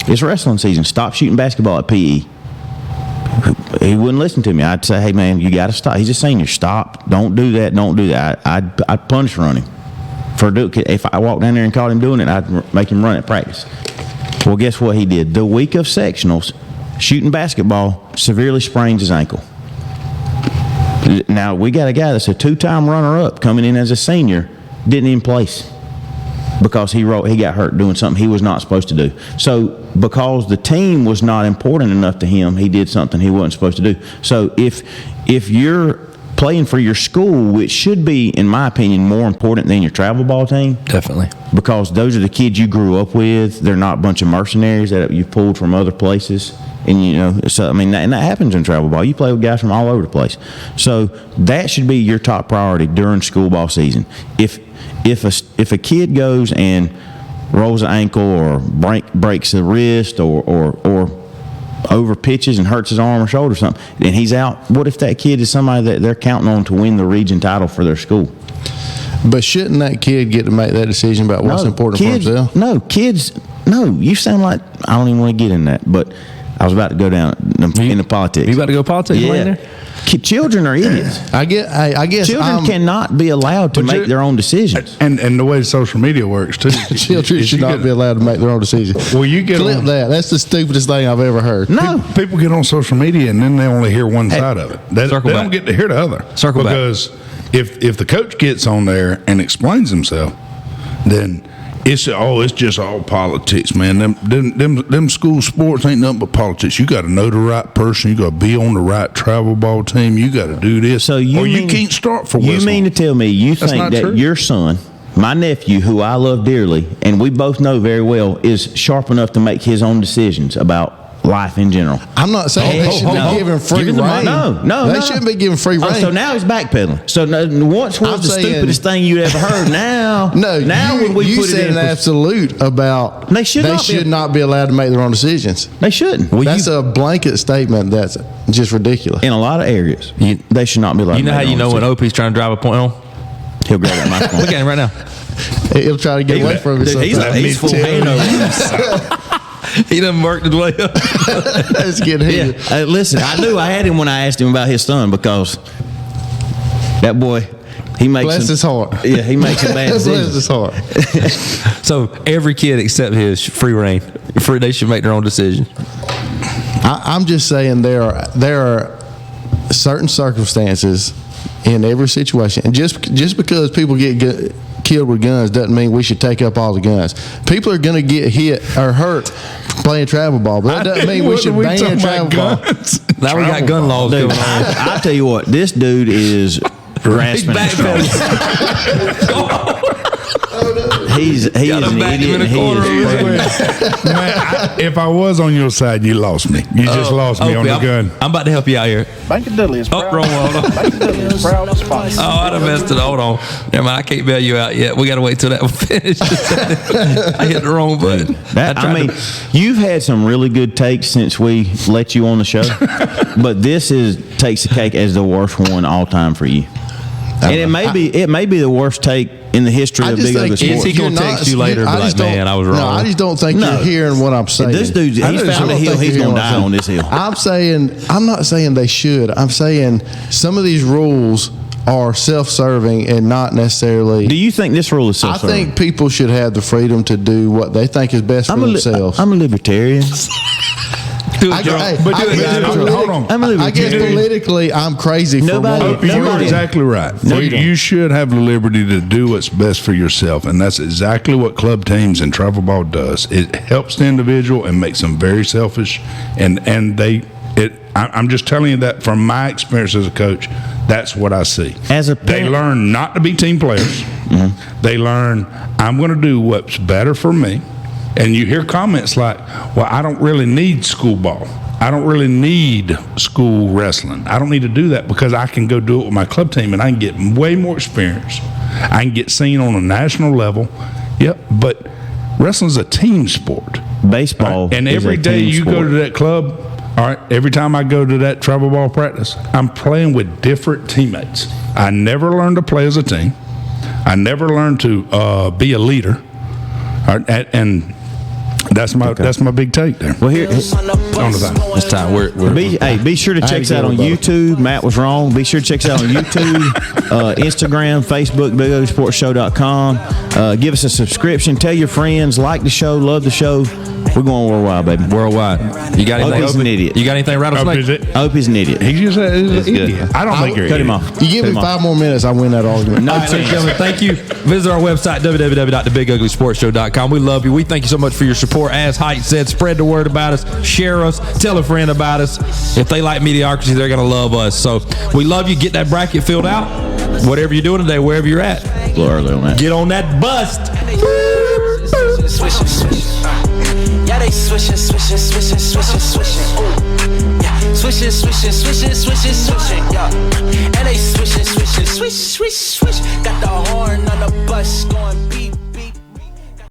It's wrestling season. Stop shooting basketball at PE. He wouldn't listen to me. I'd say, hey, man, you got to stop. He's a senior. Stop. Don't do that. Don't do that. I'd punish run him. If I walked down there and caught him doing it, I'd make him run at practice. Well, guess what he did? The week of sectionals, shooting basketball, severely sprains his ankle. Now, we got a guy that's a 2-time runner-up coming in as a senior, didn't even place because he got hurt doing something he was not supposed to do. So because the team was not important enough to him, he did something he wasn't supposed to do. So if you're playing for your school, which should be, in my opinion, more important than your travel ball team, Definitely. because those are the kids you grew up with. They're not a bunch of mercenaries that you pulled from other places. And, so, I mean, and that happens in travel ball. You play with guys from all over the place. So that should be your top priority during school ball season. If a kid goes and rolls an ankle or breaks a wrist or over pitches and hurts his arm or shoulder or something, and he's out, what if that kid is somebody that they're counting on to win the region title for their school? But shouldn't that kid get to make that decision about what's important for himself? No, you sound like I don't even want to get in that, but I was about to go down into politics. You about to go politics? Yeah. Children are idiots. I guess children cannot be allowed to make their own decisions. And the way social media works too, children should not be allowed to make their own decisions. Well, you get clip on, that. That's the stupidest thing I've ever heard. No, people get on social media and then they only hear one side of it. They don't get to hear the other. Because if the coach gets on there and explains himself, then it's just all politics, man. Them school sports ain't nothing but politics. You got to know the right person. You got to be on the right travel ball team. You got to do this. So you can't start for Westlawn. You mean to tell me you think that true. Your son, my nephew, who I love dearly, and we both know very well, is sharp enough to make his own decisions about life in general? I'm not saying they should be given free reign. No, they shouldn't be given free reign. So now he's backpedaling. So once was the stupidest thing you ever heard. Now, when we put it in, an absolute about they should not be allowed to make their own decisions. They shouldn't. That's a blanket statement. That's just ridiculous. In a lot of areas, they should not be allowed. You know how you know when Opie's trying to drive a point home? He'll grab that microphone. Look at him right now. He'll try to get away from it. He's full hand. He done worked his way up. Let's get here. Yeah. Listen, I knew I had him when I asked him about his son because that boy, he makes bless his heart. Yeah, he makes some bad decisions. Bless his heart. So every kid except his free reign. They should make their own decision. I'm just saying there are certain circumstances in every situation, and just because people get killed with guns doesn't mean we should take up all the guns. People are going to get hit or hurt playing travel ball, but that doesn't mean we should ban travel ball. Now we got gun laws going on. I tell you what, this dude is grasping at straws. He's an idiot. Man, if I was on your side, you lost me. You just lost me on the gun. I'm about to help you out here. Bank of Dudley is proud. Wrong one. Hold on. Bank of Dudley is proud to sponsor. Oh, I'd have messed it. Hold on. Never mind. I can't bail you out yet. We got to wait till that one finishes. I hit the wrong button. You've had some really good takes since we let you on the show, but this takes the cake as the worst one all time for you. And it may be the worst take in the history of Big Ugly Sports. Is he going to text you later and be like, man, I was wrong? No, I just don't think you're hearing what I'm saying. This dude, he's found a hill. He's going to die on this hill. I'm not saying they should. I'm saying some of these rules are self-serving and not necessarily. Do you think this rule is self-serving? I think people should have the freedom to do what they think is best for themselves. I'm a libertarian. I guess politically, I'm crazy for You're exactly right. You should have the liberty to do what's best for yourself, and that's exactly what club teams and travel ball does. It helps the individual and makes them very selfish, I'm just telling you that from my experience as a coach, that's what I see. They learn not to be team players. Mm-hmm. They learn, I'm going to do what's better for me. And you hear comments like, well, I don't really need school ball. I don't really need school wrestling. I don't need to do that because I can go do it with my club team and I can get way more experience. I can get seen on a national level. Yep, but wrestling's a team sport. Baseball right? And every day you go to that club, all right, every time I go to that travel ball practice, I'm playing with different teammates. I never learned to play as a team. I never learned to be a leader. All right, and that's my big take there. Well, here it's time. Be sure to check us out on YouTube. Matt was wrong. Be sure to check us out on YouTube, Instagram, Facebook, BigUglySportsShow.com. Give us a subscription. Tell your friends. Like the show. Love the show. We're going worldwide, baby. Worldwide. You got anything? Opie's an idiot. You got anything, Rattlesnake? Opie's an idiot. He just said he's an idiot. I don't think you're cut him off. You give me 5 more minutes, I win that argument. No, ladies and gentlemen, thank you. Visit our website, www.thebiguglysportshow.com. We love you. We thank you so much for your support. As Height said, spread the word about us. Share us. Tell a friend about us. If they like mediocrity, they're going to love us. So we love you. Get that bracket filled out. Whatever you're doing today, wherever you're at. A little early on that. Get on that bust. Yeah, they swishing. Ooh. Yeah, swishing. Yeah, and they swishing. Swish. Got the horn on the bus going beep.